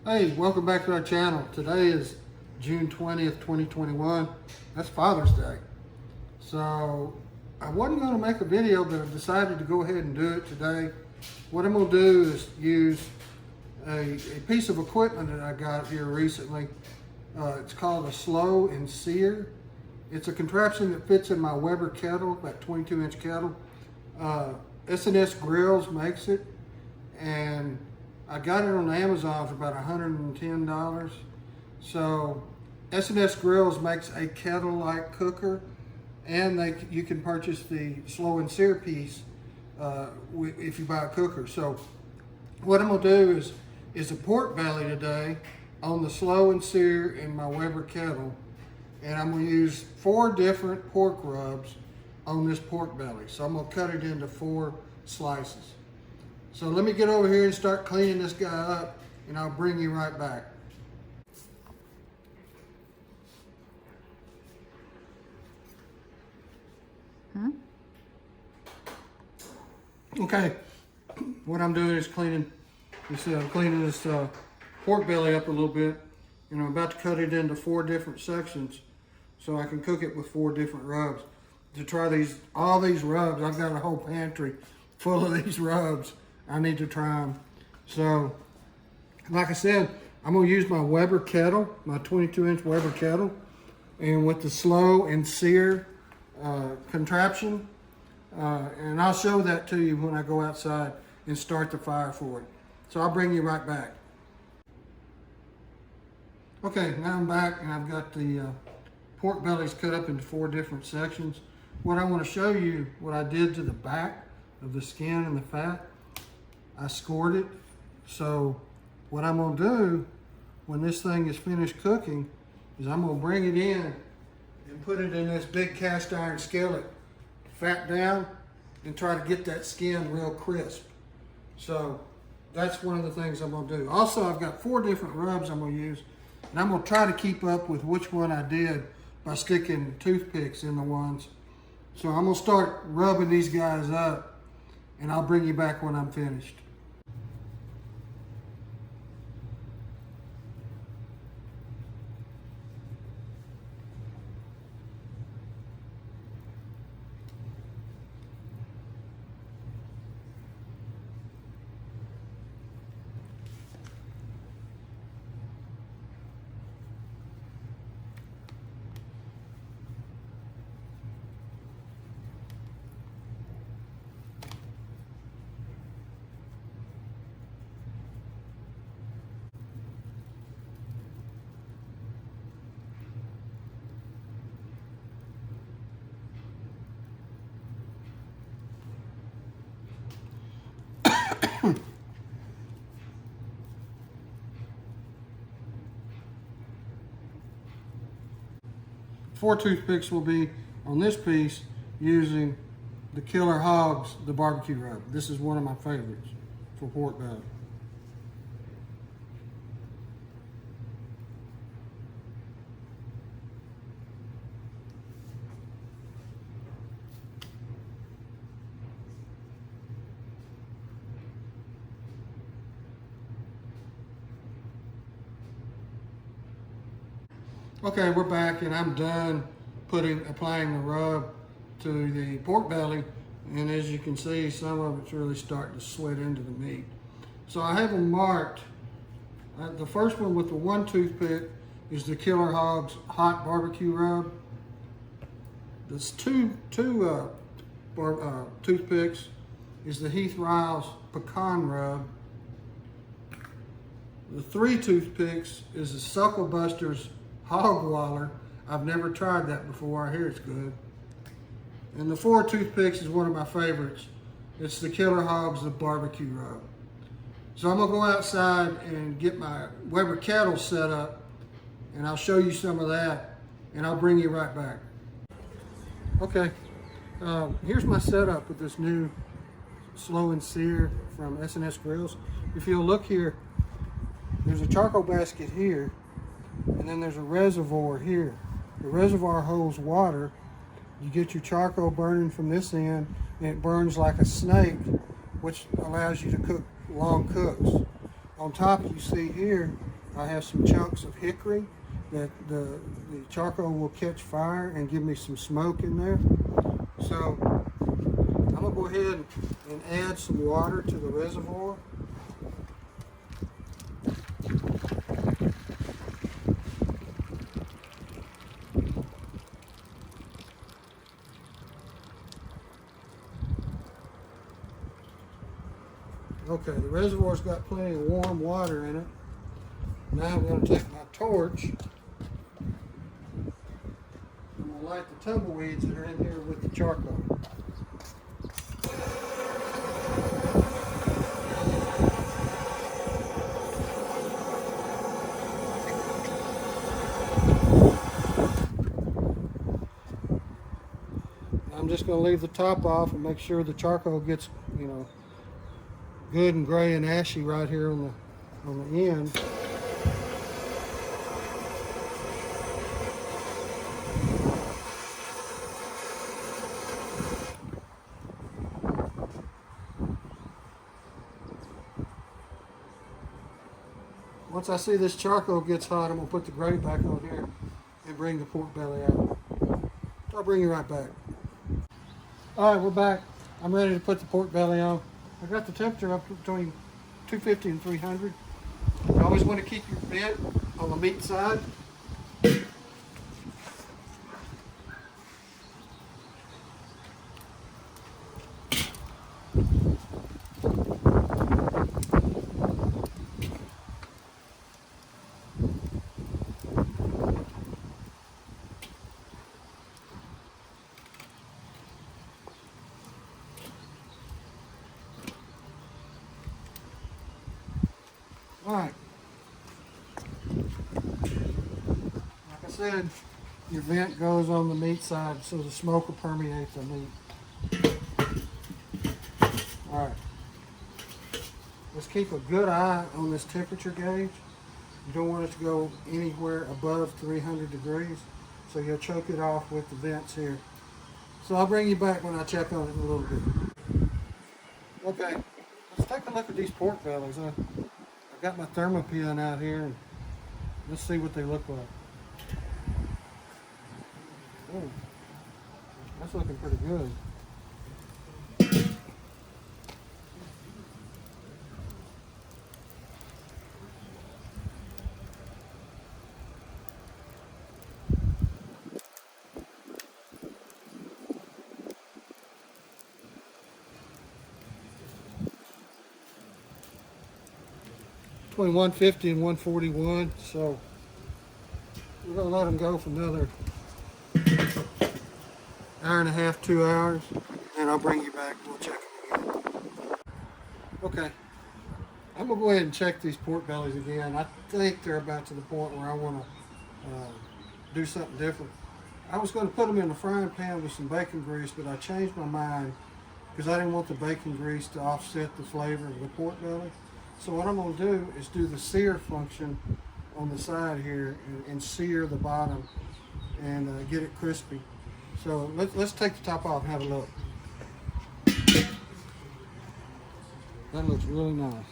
Hey, welcome back to our channel. Today is June 20th, 2021. That's Father's Day. So I wasn't going to make a video, but I decided to go ahead and do it today. What I'm going to do is use a piece of equipment that I got here recently. It's called a Slow and Sear. It's a contraption that fits in my Weber kettle, that 22-inch kettle. S&S Grills makes it, and I got it on Amazon for about $110. So S&S Grills makes a kettle-like cooker, and you can purchase the Slow and Sear piece if you buy a cooker. So what I'm gonna do is a pork belly today on the Slow and Sear in my Weber kettle, and I'm gonna use 4 different pork rubs on this pork belly. So I'm gonna cut it into 4 slices. So let me get over here and start cleaning this guy up, and I'll bring you right back. Okay, what I'm doing is cleaning. You see, I'm cleaning this pork belly up a little bit, and I'm about to cut it into 4 different sections so I can cook it with 4 different rubs. To try all these rubs, I've got a whole pantry full of these rubs. I need to try them. So, like I said, I'm gonna use my Weber kettle, my 22-inch Weber kettle, and with the Slow and Sear contraption, and I'll show that to you when I go outside and start the fire for it. So I'll bring you right back. Okay, now I'm back, and I've got the pork bellies cut up into 4 different sections. What I want to show you, what I did to the back of the skin and the fat, I scored it. So what I'm gonna do when this thing is finished cooking is I'm gonna bring it in and put it in this big cast iron skillet, fat down, and try to get that skin real crisp. So that's one of the things I'm gonna do. Also, I've got 4 different rubs I'm gonna use, and I'm gonna try to keep up with which one I did by sticking toothpicks in the ones. So I'm gonna start rubbing these guys up, and I'll bring you back when I'm finished. Four toothpicks will be on this piece using the Killer Hogs, the barbecue rub. This is one of my favorites for pork belly. Okay, we're back, and I'm done applying the rub to the pork belly, and as you can see, some of it's really starting to sweat into the meat. So I have them marked. The first one with the 1 toothpick is the Killer Hogs hot barbecue rub. There's two toothpicks is the Heath Riles pecan rub. The 3 toothpicks is the Suckle Busters hog waller. I've never tried that before. I hear it's good. And the 4 toothpicks is one of my favorites. It's the Killer Hogs, the barbecue rub. So I'm gonna go outside and get my Weber kettle set up, and I'll show you some of that, and I'll bring you right back. Okay, here's my setup with this new Slow and Sear from S&S Grills. If you'll look here, there's a charcoal basket here, and then there's a reservoir here. The reservoir holds water. You get your charcoal burning from this end, and it burns like a snake, which allows you to cook long cooks. On top, you see here, I have some chunks of hickory that the charcoal will catch fire and give me some smoke in there. So I'm gonna go ahead and add some water to the reservoir. Okay, the reservoir's got plenty of warm water in it. Now I'm going to take my torch. I'm going to light the tumbleweeds that are in here with the charcoal. I'm just going to leave the top off and make sure the charcoal gets, good and gray and ashy right here on the end. Once I see this charcoal gets hot, I'm going to put the grate back on here and bring the pork belly out. I'll bring you right back. All right, we're back. I'm ready to put the pork belly on. I got the temperature up between 250 and 300. You always want to keep your vent on the meat side. All right. Like I said, your vent goes on the meat side so the smoke will permeate the meat. All right. Let's keep a good eye on this temperature gauge. You don't want it to go anywhere above 300 degrees, so you'll choke it off with the vents here. So I'll bring you back when I check on it in a little bit. Okay, let's take a look at these pork bellies. I've got my thermopin out here, and let's see what they look like. Oh, that's looking pretty good. Between 150 and 141, so we're gonna let them go for another hour and a half, 2 hours, and I'll bring you back and we'll check them again. Okay, I'm gonna go ahead and check these pork bellies again. I think they're about to the point where I wanna do something different. I was gonna put them in a frying pan with some bacon grease, but I changed my mind because I didn't want the bacon grease to offset the flavor of the pork belly. So what I'm going to do is do the sear function on the side here and sear the bottom and get it crispy. So let's take the top off and have a look. That looks really nice.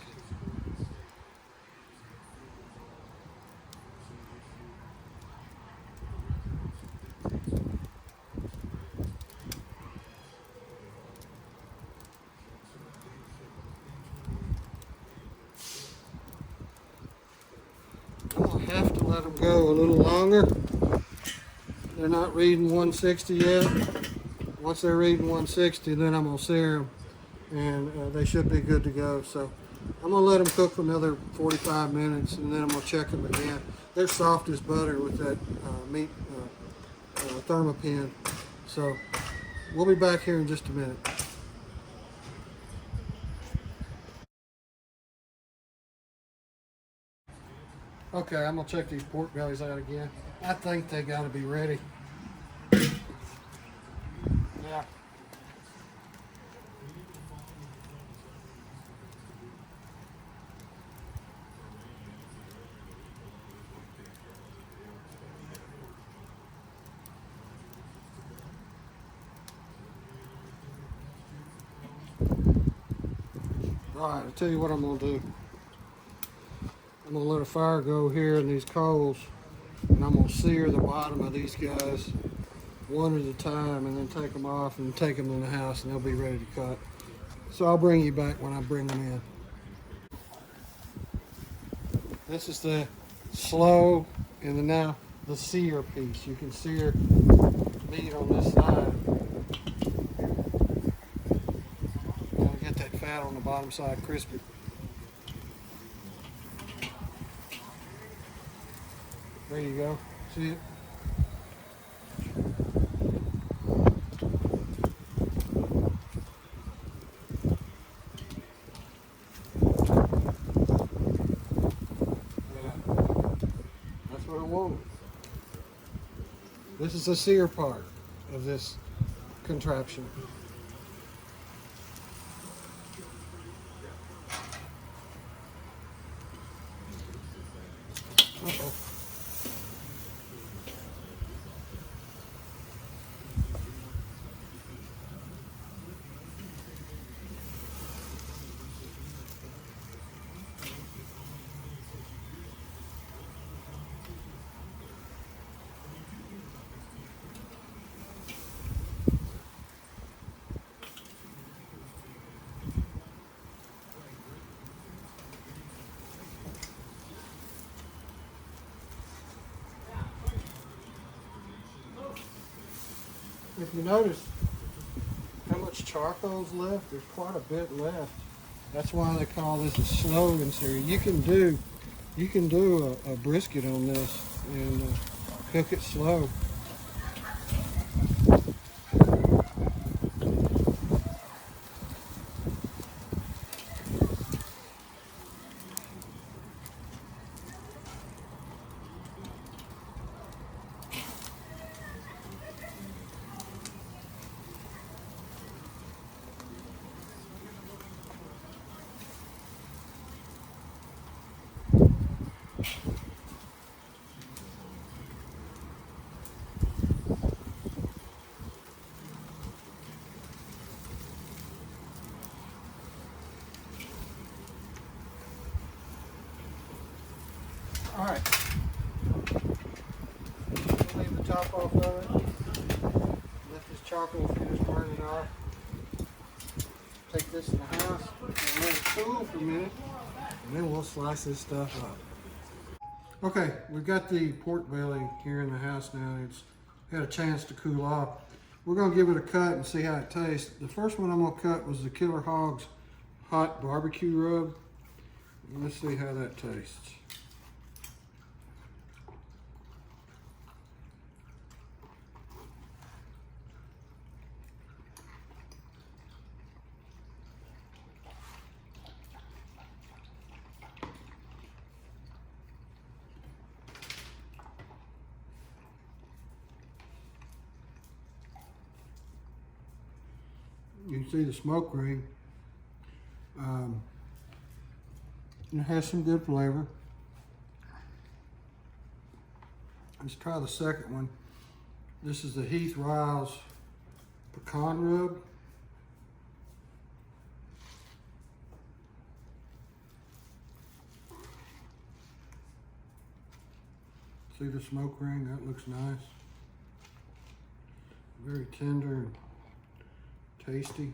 I'll have to let them go a little longer. They're not reading 160 yet. Once they're reading 160, then I'm going to sear them, and they should be good to go. So I'm going to let them cook for another 45 minutes, and then I'm going to check them again. They're soft as butter with that meat thermopin. So we'll be back here in just a minute. Okay, I'm gonna check these pork bellies out again. I think they gotta be ready. Yeah. All right, I'll tell you what I'm gonna do. I'm I'm gonna let a fire go here in these coals, and I'm gonna sear the bottom of these guys one at a time, and then take them off and take them in the house, and they'll be ready to cut. So I'll bring you back when I bring them in. This is the slow and now the sear piece. You can sear meat on this side. Gotta get that fat on the bottom side crispy. There you go. See it? That's what I wanted. This is the sear part of this contraption. Uh-oh. If you notice how much charcoal's left, there's quite a bit left. That's why they call this a slow and sear. You can do a brisket on this and cook it slow. All right. Leave the top off of it. Let this charcoal finish burning off. Take this in the house and let it cool for a minute, and then we'll slice this stuff up. Okay, we've got the pork belly here in the house now. It's had a chance to cool off. We're gonna give it a cut and see how it tastes. The first one I'm gonna cut was the Killer Hogs hot barbecue rub. Let's see how that tastes. You can see the smoke ring. It has some good flavor. Let's try the second one. This is the Heath Riles pecan rub. See the smoke ring? That looks nice. Very tender and tasty.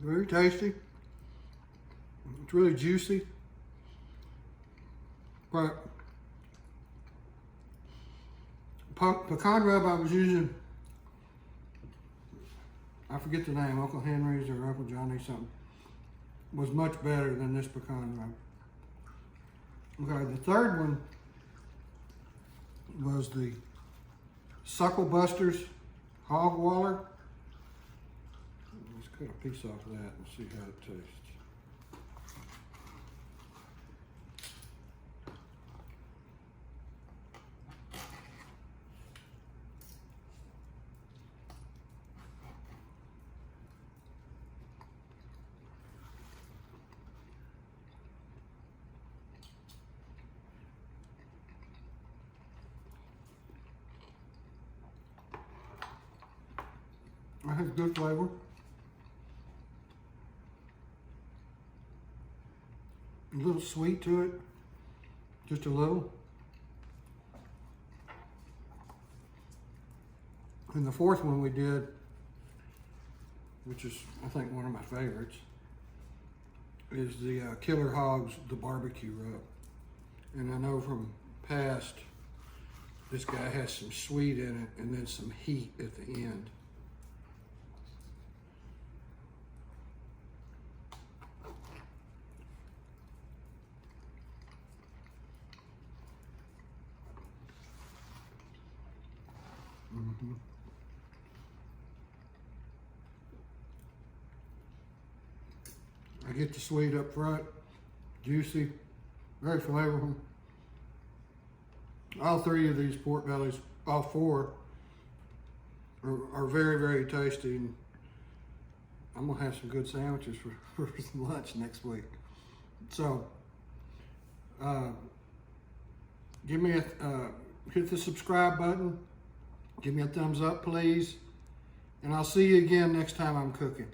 Very tasty. It's really juicy. But pecan rub I was using, I forget the name, Uncle Henry's or Uncle Johnny's something, was much better than this pecan rub. Okay, the third one was the Suckle Busters Hog Waller. Let's cut a piece off of that and see how it tastes. has good flavor. A little sweet to it, just a little. And the fourth one we did, which is I think one of my favorites, is the Killer Hogs, the barbecue rub. And I know from past, this guy has some sweet in it and then some heat at the end. Mm-hmm. I get the sweet up front, juicy, very flavorful. All three of these pork bellies, all four, are very, very tasty. And I'm gonna have some good sandwiches for some lunch next week. So, give me hit the subscribe button. Give me a thumbs up, please. And I'll see you again next time I'm cooking.